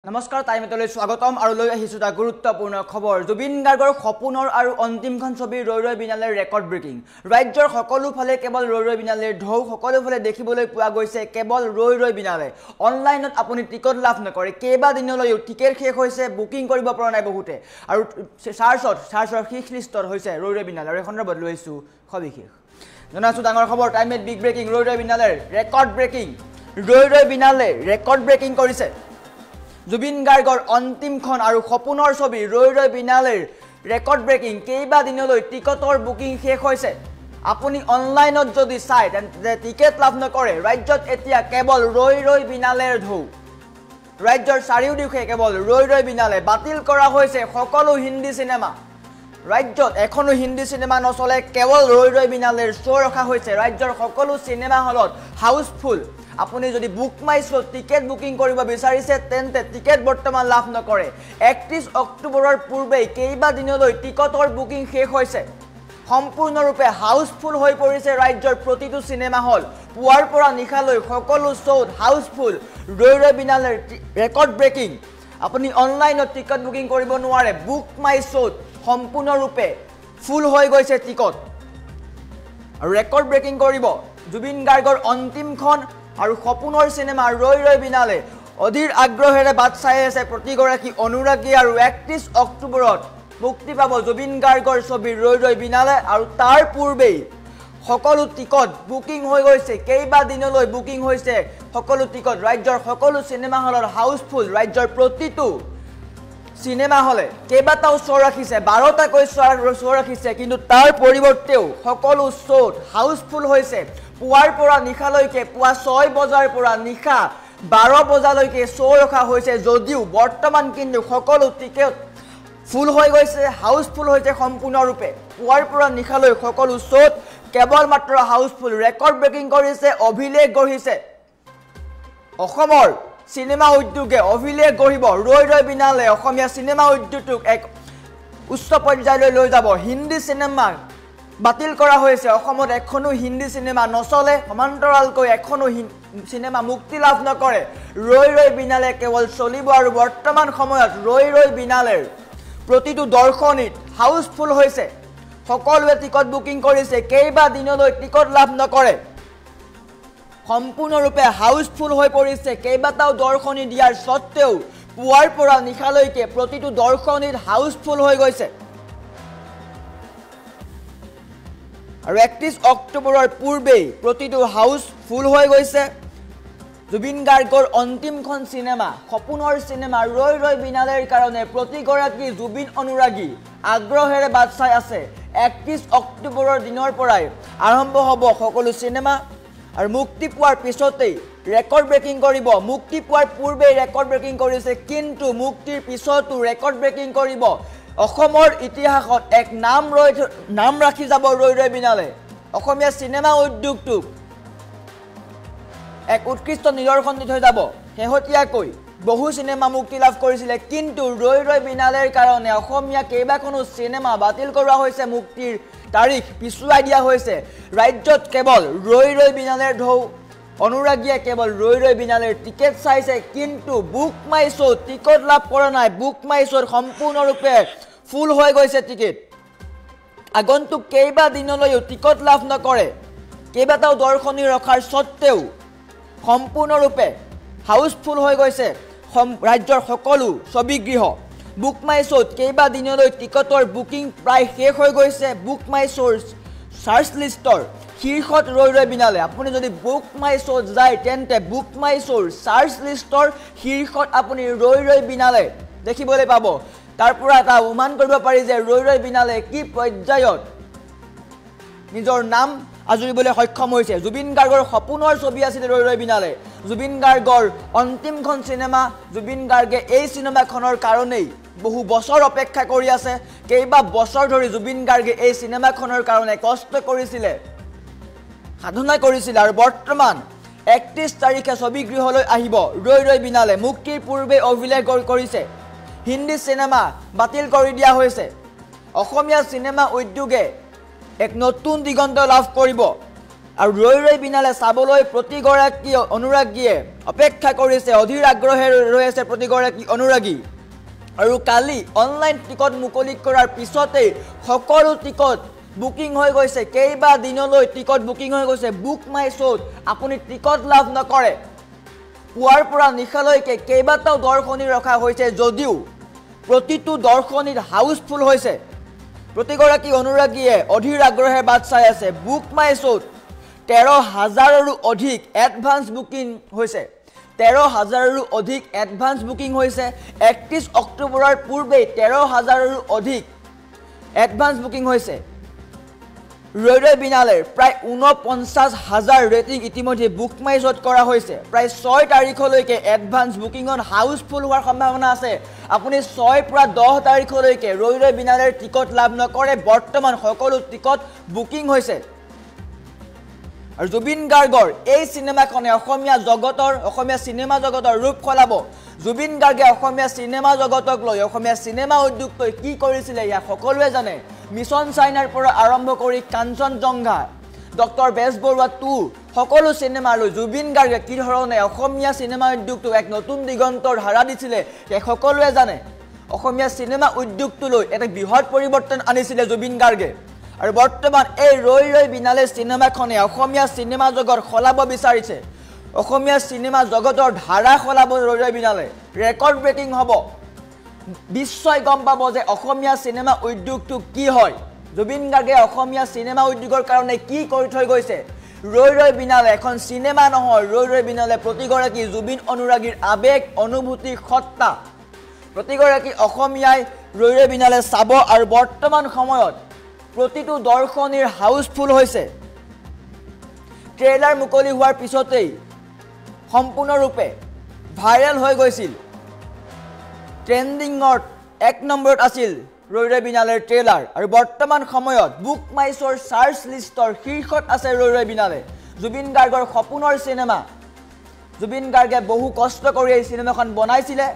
নমস্কাৰ টাইমলৈ স্বাগতম আৰু লৈ আহিছো এটা গুৰুত্বপূৰ্ণ খবৰ জুবিন গাৰ্গৰ সপোনৰ আৰু অন্তিমখন ছবি ৰৈ ৰৈ বিনালেৰ ৰেকৰ্ড ব্ৰেকিং ৰাজ্যৰ সকলো ফালে কেৱল ৰৈ ৰৈ বিনালেৰ ঢৌ সকলো ফালে দেখিবলৈ পোৱা গৈছে কেৱল ৰৈ ৰৈ বিনালে অনলাইনত আপুনি টিকট লাভ নকৰে কেইবা দিনলৈ টিকেট শেষ হৈছে বুকিং কৰিব পৰা নাই বহুতে আৰু চাৰ্চৰ শেষ লিষ্টত হৈছে ৰৈ ৰৈ বিনালে আৰু এখন লৈ আহিছো সবিশেষ জনাছো ডাঙৰ খবৰ টাইমত বিগ ব্ৰেকিং ৰৈ ৰৈ বিনালেৰ ৰেকৰ্ড ব্ৰেকিং ৰৈ ৰৈ বিনালে ৰেকৰ্ড ব্ৰেকিং কৰিছে জুবিন গাৰ্গৰ অন্তিমখন আৰু সপোনৰ ছবি ৰৈ ৰৈ বিনালেৰ ৰেকৰ্ড ব্ৰেকিং কেইবা দিনলৈ টিকটৰ বুকিং শেষ হৈছে আপুনি অনলাইনত যদি চাই তেন্তে টিকেট লাভ নকৰে ৰাজ্যত এতিয়া কেৱল ৰৈ ৰৈ বিনালেৰ ঢৌ ৰাজ্যৰ চাৰিওদিশে কেৱল ৰৈ ৰৈ বিনালে বাতিল কৰা হৈছে সকলো হিন্দী সিনেমা ৰাজ্যত এখনো হিন্দী সিনেমা নচলে কেৱল ৰৈ ৰৈ বিনালেৰ শ্ব' ৰখা হৈছে ৰাজ্যৰ সকলো সিনেমা হলত হাউচফুল আপুনি যদি book my show' ticket booking কৰিব বিচাৰিছে তেন্তে টিকেট বৰ্তমান লাভ নকৰে 31 অক্টোবৰৰ পূৰ্বে কেইবা দিনলৈ টিকটৰ বুকিং শেষ হৈছে সম্পূৰ্ণৰূপে হাউচফুল হৈ পৰিছে ৰাজ্যৰ প্ৰতিটো সিনেমা হল পুৱাৰ পৰা নিশালৈ সকলো শ্ব'ত হাউচফুল ৰৈ ৰৈ বিনালেৰ ৰেকৰ্ড ব্ৰেকিং আপুনি অনলাইনত টিকট বুকিং কৰিব নোৱাৰে বুক মাই শ্ব'ত সম্পূৰ্ণৰূপে ফুল হৈ গৈছে টিকট আৰু ৰেকৰ্ড ব্ৰেকিং কৰিব জুবিন গাৰ্গৰ অন্তিমখন আৰু সপোনৰ সিনেমা ৰৈ ৰৈ বিনালে অধীৰ আগ্ৰহেৰে বাট চাই আছে প্ৰতিগৰাকী অনুৰাগী আৰু 31 অক্টোবৰত মুক্তি পাব জুবিন গাৰ্গৰ ছবি ৰৈ ৰৈ বিনালে আৰু তাৰ পূৰ্বেই সকলো টিকট বুকিং হৈ গৈছে কেইবা দিনলৈ বুকিং হৈছে সকলো টিকট ৰাজ্যৰ সকলো সিনেমা হলৰ হাউচফুল ৰাজ্যৰ প্ৰতিটো সিনেমা হলে কেইবাটাও শ্ব' ৰাখিছে 12টাকৈ শ্ব' ৰাখিছে কিন্তু তাৰ পৰিৱৰ্তেও সকলো শ্ব'ত হাউচফুল হৈছে পুৱাৰ পৰা নিশালৈকে পুৱা 6 বজাৰ পৰা নিশা 12 বজালৈকে শ্ব' ৰখা হৈছে যদিও বৰ্তমান কিন্তু সকলো টিকেট ফুল হৈ গৈছে হাউচফুল হৈছে সম্পূৰ্ণৰূপে পুৱাৰ পৰা নিশালৈ সকলো শ্ব'ত কেৱল মাত্ৰ হাউচফুল ৰেকৰ্ড ব্ৰেকিং কৰিছে অভিলেখ গঢ়িছে অসমৰ সিনেমা উদ্যোগে অভিলেখ গঢ়িব ৰৈ ৰৈ বিনালে অসমীয়া সিনেমা উদ্যোগটোক এক উচ্চ পৰ্যায়লৈ লৈ যাব হিন্দী সিনেমা বাতিল কৰা হৈছে অসমত এখনো হিন্দী সিনেমা নচলে সমান্তৰালকৈ এখনো সিনেমা মুক্তি লাভ নকৰে ৰৈ ৰৈ বিনালে কেৱল চলিব আৰু বৰ্তমান সময়ত ৰৈ ৰৈ বিনালেৰ প্ৰতিটো দৰ্শনীত হাউচফুল হৈছে সকলোৱে টিকট বুকিং কৰিছে কেইবা দিনলৈ টিকট লাভ নকৰে সম্পূৰ্ণৰূপে হাউচফুল হৈ পৰিছে কেইবাটাও দৰ্শনী দিয়াৰ সত্ত্বেও পুৱাৰ পৰা নিশালৈকে প্ৰতিটো দৰ্শনীত হাউচফুল হৈ গৈছে আৰু 31 অক্টোবৰৰ পূৰ্বেই প্ৰতিটো হাউচ ফুল হৈ গৈছে জুবিন গাৰ্গৰ অন্তিমখন সিনেমা সপোনৰ সিনেমা ৰৈ ৰৈ বিনালেৰ কাৰণে প্ৰতিগৰাকী জুবিন অনুৰাগী আগ্ৰহেৰে বাট চাই আছে 31 অক্টোবৰৰ দিনৰ পৰাই আৰম্ভ হ'ব সকলো সিনেমা আৰু মুক্তি পোৱাৰ পিছতেই ৰেকৰ্ড ব্ৰেকিং কৰিব মুক্তি পোৱাৰ পূৰ্বেই ৰেকৰ্ড ব্ৰেকিং কৰিছে কিন্তু মুক্তিৰ পিছতো ৰেকৰ্ড ব্ৰেকিং কৰিব অসমৰ ইতিহাসত এক নাম ৰাখি যাব ৰৈ ৰৈ বিনালে অসমীয়া সিনেমা উদ্যোগটোক এক উৎকৃষ্ট নিদৰ্শন দি থৈ যাব শেহতীয়াকৈ বহু সিনেমা মুক্তি লাভ কৰিছিলে কিন্তু ৰৈ ৰৈ বিনালেৰ কাৰণে অসমীয়া কেইবাখনো সিনেমা বাতিল কৰা হৈছে মুক্তিৰ তাৰিখ পিছুৱাই দিয়া হৈছে ৰাজ্যত কেৱল ৰৈ ৰৈ বিনালেৰ ঢৌ অনুৰাগীয়ে কেৱল ৰৈ ৰৈ বিনালেৰ টিকেট চাইছে কিন্তু বুক মাই শ্ব' টিকট লাভ কৰা নাই বুক মাই শ্ব' সম্পূৰ্ণৰূপে ফুল হৈ গৈছে টিকেট আগন্তুক কেইবা দিনলৈও টিকট লাভ নকৰে কেইবাটাও দৰ্শনী ৰখাৰ সত্ত্বেও সম্পূৰ্ণৰূপে হাউচফুল হৈ গৈছে ৰাজ্যৰ সকলো ছবিগৃহ বুক মাই শ্ব'ত কেইবা দিনলৈ টিকটৰ বুকিং প্ৰায় শেষ হৈ গৈছে বুক মাই শ্ব'ৰ চাৰ্চ লিষ্টৰ শীৰ্ষত ৰৈ ৰৈ বিনালে আপুনি যদি বুক মাই শ্ব'ত যায় তেন্তে বুক মাই শ্ব'ৰ চাৰ্চ লিষ্টৰ শীৰ্ষত আপুনি ৰৈ ৰৈ বিনালে দেখিবলৈ পাব তাৰ পৰা এটা অনুমান কৰিব পাৰি যে ৰৈ ৰৈ বিনালে কি পৰ্যায়ত নিজৰ নাম আজুৰিবলৈ সক্ষম হৈছে জুবিন গাৰ্গৰ সপোনৰ ছবি আছিল ৰৈ ৰৈ বিনালে জুবিন গাৰ্গৰ অন্তিমখন সিনেমা জুবিন গাৰ্গে এই সিনেমাখনৰ কাৰণেই বহু বছৰ অপেক্ষা কৰি আছে কেইবা বছৰ ধৰি জুবিন গাৰ্গে এই সিনেমাখনৰ কাৰণে কষ্ট কৰিছিলে সাধনা কৰিছিল আৰু বৰ্তমান 31 তাৰিখে ছবিগৃহলৈ আহিব ৰৈ ৰৈ বিনালে মুক্তিৰ পূৰ্বে অভিলেখ কৰিছে হিন্দী সিনেমা বাতিল কৰি দিয়া হৈছে অসমীয়া সিনেমা উদ্যোগে এক নতুন দিগন্ত লাভ কৰিব আৰু ৰৈ ৰৈ বিনালে চাবলৈ প্ৰতিগৰাকী অনুৰাগীয়ে অপেক্ষা কৰিছে অধীৰ আগ্ৰহেৰে ৰৈ আছে প্ৰতিগৰাকী অনুৰাগী আৰু কালি অনলাইন টিকট মুকলি কৰাৰ পিছতেই সকলো টিকট বুকিং হৈ গৈছে কেইবা দিনলৈ টিকট বুকিং হৈ গৈছে বুক মাই শ্ব'ত আপুনি টিকট লাভ নকৰে পুৱাৰ পৰা নিশালৈকে কেইবাটাও দৰ্শনী ৰখা হৈছে যদিও প্ৰতিটো দৰ্শনীত হাউচফুল হৈছে প্ৰতিগৰাকী অনুৰাগীয়ে অধীৰ আগ্ৰহেৰে বাট চাই আছে বুক মাই শ্ব'ত 13,000ৰো অধিক এডভান্স বুকিং হৈছে 13,000ৰো অধিক এডভান্স বুকিং হৈছে 31 অক্টোবৰৰ পূৰ্বে 13,000ৰো অধিক এডভান্স বুকিং হৈছে ৰৈ ৰৈ বিনালেৰ প্ৰায় 49,000 ৰেটিং ইতিমধ্যে বুক মাই শ্ব'ত কৰা হৈছে প্ৰায় 6 তাৰিখলৈকে এডভান্স বুকিঙত হাউচফুল হোৱাৰ সম্ভাৱনা আছে আপুনি 6 পৰা 10 তাৰিখলৈকে ৰৈ ৰৈ বিনালেৰ টিকট লাভ নকৰে বৰ্তমান সকলো টিকট বুকিং হৈছে আৰু জুবিন গাৰ্গৰ এই সিনেমাখনে অসমীয়া সিনেমা জগতৰ ৰূপ খলাব জুবিন গাৰ্গে অসমীয়া সিনেমা জগতক লৈ অসমীয়া সিনেমা উদ্যোগ লৈ কি কৰিছিলে ইয়া সকলোৱে জানে মিছন চাইনাৰ পৰা আৰম্ভ কৰি কাঞ্চনজংঘা ডক্টৰ বেজবৰুৱা 2 সকলো সিনেমা লৈ জুবিন গাৰ্গে কি ধৰণে অসমীয়া সিনেমা উদ্যোগটো এক নতুন দিগন্তৰ ধাৰা দিছিলে ইয়া সকলোৱে জানে অসমীয়া সিনেমা উদ্যোগটো লৈ এটা বৃহৎ পৰিৱৰ্তন আনিছিলে জুবিন গাৰ্গে আৰু বৰ্তমান এই ৰৈ ৰৈ বিনালে সিনেমাখনে অসমীয়া সিনেমা জগত খলাব বিচাৰিছে অসমীয়া সিনেমা জগতৰ ধাৰা খলাব ৰৈ ৰৈ বিনালে ৰেকৰ্ড ব্ৰেকিং হ'ব বিশ্বই গম পাব যে অসমীয়া সিনেমা উদ্যোগটো কি হয় জুবিন গাৰ্গে অসমীয়া সিনেমা উদ্যোগৰ কাৰণে কি কৰি থৈ গৈছে ৰৈ ৰৈ বিনালে এখন সিনেমা নহয় ৰৈ ৰৈ বিনালে প্ৰতিগৰাকী জুবিন অনুৰাগীৰ আবেগ অনুভূতি সত্তা প্ৰতিগৰাকী অসমীয়াই ৰৈ ৰৈ বিনালে চাব আৰু বৰ্তমান সময়ত প্ৰতিটো দৰ্শনীৰ হাউচফুল হৈছে ট্ৰেইলাৰ মুকলি হোৱাৰ পিছতেই সম্পূৰ্ণৰূপে ভাইৰেল হৈ গৈছিল ট্ৰেন্ডিঙত 1 নম্বৰত আছিল ৰৈ ৰৈ বিনালেৰ ট্ৰেইলাৰ আৰু বৰ্তমান সময়ত বুক মাই শ্ব'ৰ সাৰ্চ লিষ্টৰ শীৰ্ষত আছে ৰৈ ৰৈ বিনালে জুবিন গাৰ্গৰ সপোনৰ সিনেমা জুবিন গাৰ্গে বহু কষ্ট কৰি এই সিনেমাখন বনাইছিলে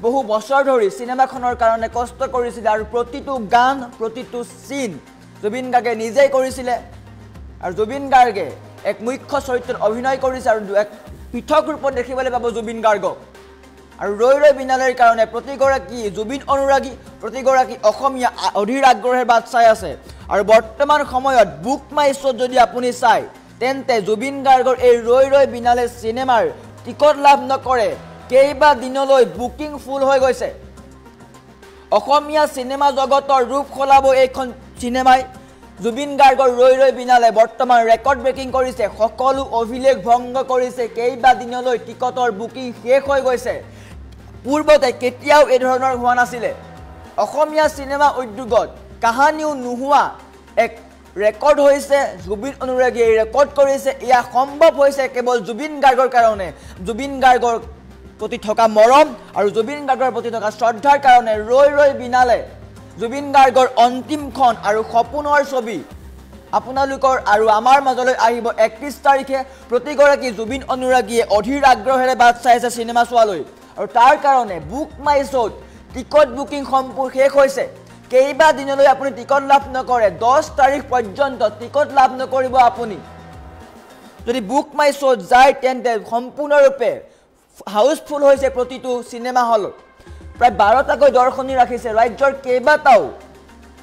বহু বছৰ ধৰি সিনেমাখনৰ কাৰণে কষ্ট কৰিছিল আৰু প্ৰতিটো গান প্ৰতিটো সিন জুবিন গাৰ্গে নিজেই কৰিছিলে আৰু জুবিন গাৰ্গে এক মুখ্য চৰিত্ৰত অভিনয় কৰিছে আৰু এক পৃথক ৰূপত দেখিবলৈ পাব জুবিন গাৰ্গক আৰু ৰৈ ৰৈ বিনালেৰ কাৰণে প্ৰতিগৰাকী জুবিন অনুৰাগী প্ৰতিগৰাকী অসমীয়া অধীৰ আগ্ৰহেৰে বাট চাই আছে আৰু বৰ্তমান সময়ত বুক মাই শ্ব'ত যদি আপুনি চাই তেন্তে জুবিন গাৰ্গৰ এই ৰৈ ৰৈ বিনালে সিনেমাৰ টিকট লাভ নকৰে কেইবা দিনলৈ বুকিং ফুল হৈ গৈছে অসমীয়া সিনেমা জগতৰ ৰূপ খলাব এইখন সিনেমাই জুবিন গাৰ্গৰ ৰৈ ৰৈ বিনালে বৰ্তমান ৰেকৰ্ড ব্ৰেকিং কৰিছে সকলো অভিলেখ ভংগ কৰিছে কেইবা দিনলৈ টিকটৰ বুকিং শেষ হৈ গৈছে পূৰ্বতে কেতিয়াও এই ধৰণৰ হোৱা নাছিলে অসমীয়া সিনেমা উদ্যোগত কাহানিও নোহোৱা এক ৰেকৰ্ড হৈছে জুবিন অনুৰাগীয়ে ৰেকৰ্ড কৰিছে ইয়া সম্ভৱ হৈছে কেৱল জুবিন গাৰ্গৰ কাৰণে জুবিন গাৰ্গৰ প্ৰতি থকা মৰম আৰু জুবিন গাৰ্গৰ প্ৰতি থকা শ্ৰদ্ধাৰ কাৰণে ৰৈ ৰৈ বিনালে জুবিন গাৰ্গৰ অন্তিমখন আৰু সপোনৰ ছবি আপোনালোকৰ আৰু আমাৰ মাজলৈ আহিব 31 তাৰিখে প্ৰতিগৰাকী জুবিন অনুৰাগীয়ে অধীৰ আগ্ৰহেৰে বাট চাই আছে সিনেমা চোৱালৈ আৰু তাৰ কাৰণে বুক মাই শ্ব'ত টিকট বুকিং সম্পূৰ্ণ শেষ হৈছে কেইবা দিনলৈ আপুনি টিকট লাভ নকৰে 10 তাৰিখ পৰ্যন্ত টিকট লাভ নকৰিব আপুনি যদি বুক মাই শ্ব'ত যায় তেন্তে সম্পূৰ্ণৰূপে হাউচফুল হৈছে প্ৰতিটো সিনেমা হলত প্ৰায় 12টাকৈ দৰ্শনী ৰাখিছে ৰাজ্যৰ কেইবাটাও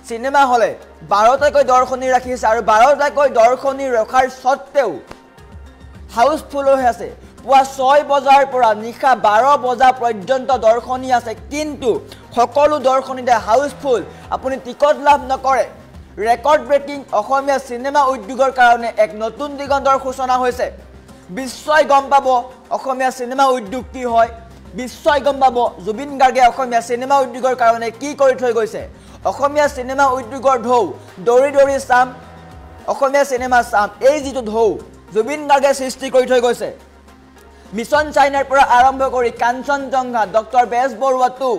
সিনেমা হলে 12টাকৈ দৰ্শনী ৰাখিছে আৰু 12টাকৈ দৰ্শনী ৰখাৰ সত্ত্বেও হাউচফুল হৈ আছে পুৱা 6 বজাৰ পৰা নিশা 12 বজা পৰ্যন্ত দৰ্শনী আছে কিন্তু সকলো দৰ্শনীতে হাউচফুল আপুনি টিকট লাভ নকৰে ৰেকৰ্ড ব্ৰেকিং অসমীয়া সিনেমা উদ্যোগৰ কাৰণে এক নতুন দিগন্তৰ সূচনা হৈছে বিশ্বই গম পাব অসমীয়া সিনেমা উদ্যোগ কি হয় বিশ্বই গম পাব জুবিন গাৰ্গে অসমীয়া সিনেমা উদ্যোগৰ কাৰণে কি কৰি থৈ গৈছে অসমীয়া সিনেমা উদ্যোগৰ ঢৌ দৌৰি দৌৰি চাম অসমীয়া সিনেমা চাম এই যিটো ঢৌ জুবিন গাৰ্গে সৃষ্টি কৰি থৈ গৈছে মিছন চাইনাৰ পৰা আৰম্ভ কৰি কাঞ্চনজংঘা ডক্টৰ বেজবৰুৱা 2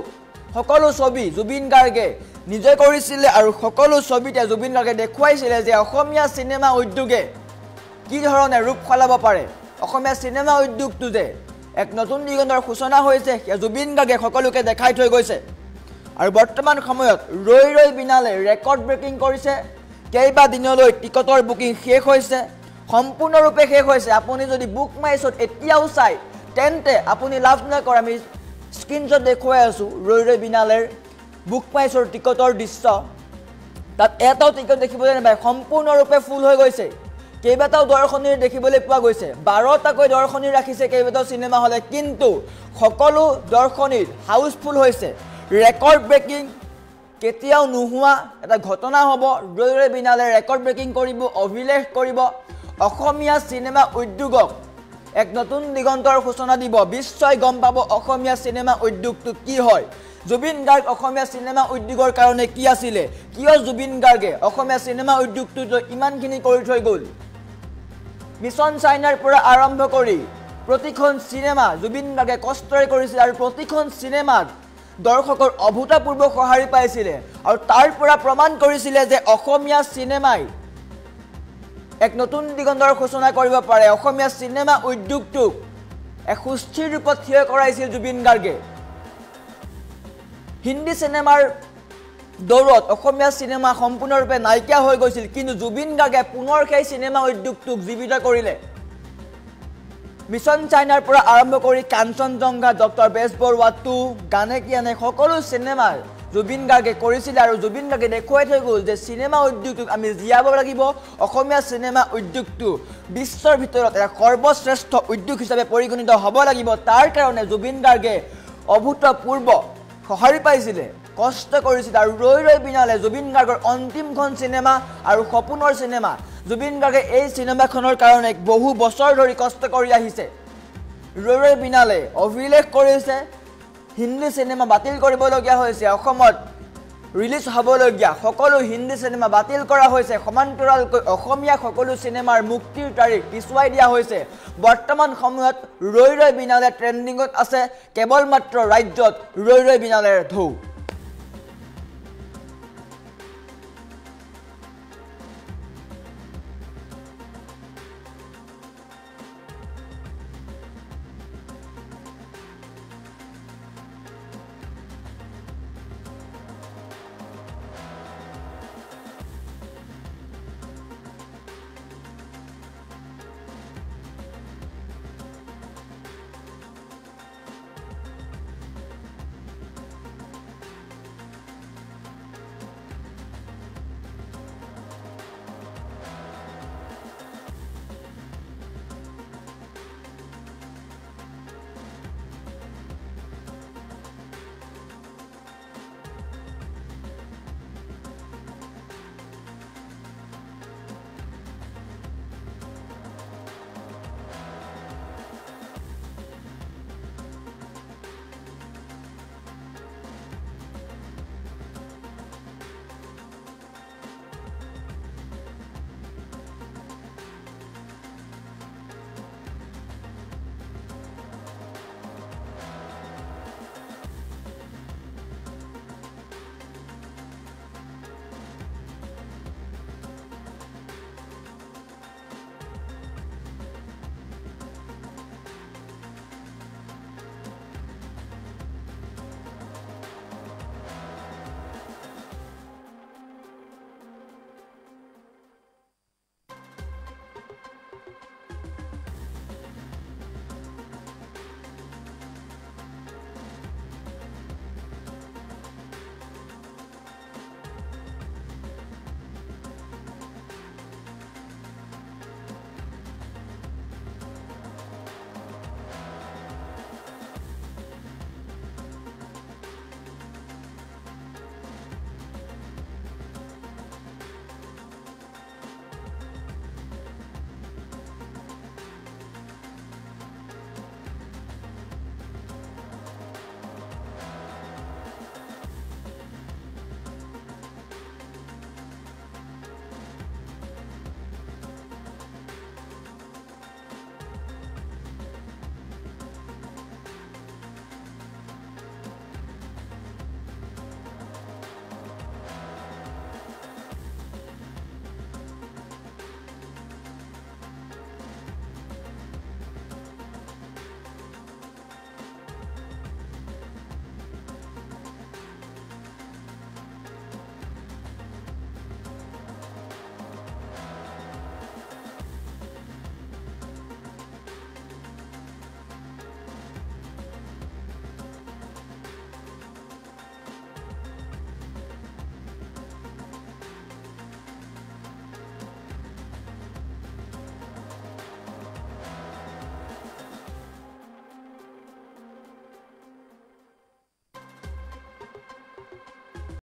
সকলো ছবি জুবিন গাৰ্গে নিজে কৰিছিলে আৰু সকলো ছবিতে জুবিন গাৰ্গে দেখুৱাইছিলে যে অসমীয়া সিনেমা উদ্যোগে কি ধৰণে ৰূপ খলাব পাৰে অসমীয়া সিনেমা উদ্যোগটো যে এক নতুন দিগন্তৰ সূচনা হৈছে জুবিন গাৰ্গে সকলোকে দেখাই থৈ গৈছে আৰু বৰ্তমান সময়ত ৰৈ ৰৈ বিনালে ৰেকৰ্ড ব্ৰেকিং কৰিছে কেইবা দিনলৈ টিকটৰ বুকিং শেষ হৈছে সম্পূৰ্ণৰূপে শেষ হৈছে আপুনি যদি বুক মাই শ্ব'ত এতিয়াও চাই তেন্তে আপুনি লাভ নকৰে আমি স্ক্ৰীনশ্বট দেখুৱাই আছোঁ ৰৈ ৰৈ বিনালেৰ বুক মাই শ্ব'ৰ টিকটৰ দৃশ্য তাত এটাও টিকট দেখিবলৈ নাপায় সম্পূৰ্ণৰূপে ফুল হৈ গৈছে কেইবাটাও দৰ্শনীৰ দেখিবলৈ পোৱা গৈছে 12টাকৈ দৰ্শনী ৰাখিছে কেইবাটাও চিনেমা হলে কিন্তু সকলো দৰ্শনীৰ হাউচফুল হৈছে ৰেকৰ্ড ব্ৰেকিং কেতিয়াও নোহোৱা এটা ঘটনা হ'ব ৰৈ ৰৈ বিনালে ৰেকৰ্ড ব্ৰেকিং কৰিব অভিলেখ কৰিব অসমীয়া চিনেমা উদ্যোগক এক নতুন দিগন্তৰ সূচনা দিব বিশ্বই গম পাব অসমীয়া চিনেমা উদ্যোগটো কি হয় জুবিন গাৰ্গ অসমীয়া চিনেমা উদ্যোগৰ কাৰণে কি আছিলে কিয় জুবিন গাৰ্গে অসমীয়া চিনেমা উদ্যোগটো ইমানখিনি কৰি থৈ গ'ল মিছন চাইনাৰ পৰা আৰম্ভ কৰি প্ৰতিখন চিনেমা জুবিন গাৰ্গে কষ্টৰে কৰিছিল আৰু প্ৰতিখন চিনেমাত দৰ্শকৰ অভূতপূৰ্ব সঁহাৰি পাইছিলে আৰু তাৰ পৰা প্ৰমাণ কৰিছিলে যে অসমীয়া চিনেমাই এক নতুন দিগন্তৰ সূচনা কৰিব পাৰে অসমীয়া চিনেমা উদ্যোগটোক এক সুস্থিৰ ৰূপত থিয় কৰাইছিল জুবিন গাৰ্গে হিন্দী চিনেমাৰ দৌৰত অসমীয়া চিনেমা সম্পূৰ্ণৰূপে নাইকিয়া হৈ গৈছিল কিন্তু জুবিন গাৰ্গে পুনৰ সেই চিনেমা উদ্যোগটোক জীৱিত কৰিলে মিছন চাইনাৰ পৰা আৰম্ভ কৰি কাঞ্চনজংঘা ডক্টৰ বেজবৰুৱা 2 গানে কি আনে সকলো চিনেমাৰ জুবিন গাৰ্গে কৰিছিল আৰু জুবিন গাৰ্গে দেখুৱাই থৈ গ'ল যে চিনেমা উদ্যোগটোক আমি জীয়াব লাগিব অসমীয়া চিনেমা উদ্যোগটো বিশ্বৰ ভিতৰত এক সৰ্বশ্ৰেষ্ঠ উদ্যোগ হিচাপে পৰিগণিত হ'ব লাগিব তাৰ কাৰণে জুবিন গাৰ্গে অভূতপূৰ্ব সঁহাৰি পাইছিলে কষ্ট কৰিছিল আৰু ৰৈ ৰৈ বিনালে জুবিন গাৰ্গৰ অন্তিমখন চিনেমা আৰু সপোনৰ চিনেমা জুবিন গাৰ্গে এই চিনেমাখনৰ কাৰণে বহু বছৰ ধৰি কষ্ট কৰি আহিছে ৰৈ ৰৈ বিনালে অভিলেখ কৰিছে হিন্দী চিনেমা বাতিল কৰিবলগীয়া হৈছে অসমত ৰিলিজ হ'বলগীয়া সকলো হিন্দী চিনেমা বাতিল কৰা হৈছে সমান্তৰালকৈ অসমীয়া সকলো চিনেমাৰ মুক্তিৰ তাৰিখ পিছুৱাই দিয়া হৈছে বৰ্তমান সময়ত ৰৈ ৰৈ বিনালে ট্ৰেণ্ডিঙত আছে কেৱল মাত্ৰ ৰাজ্যত ৰৈ ৰৈ বিনালেৰ ঢৌ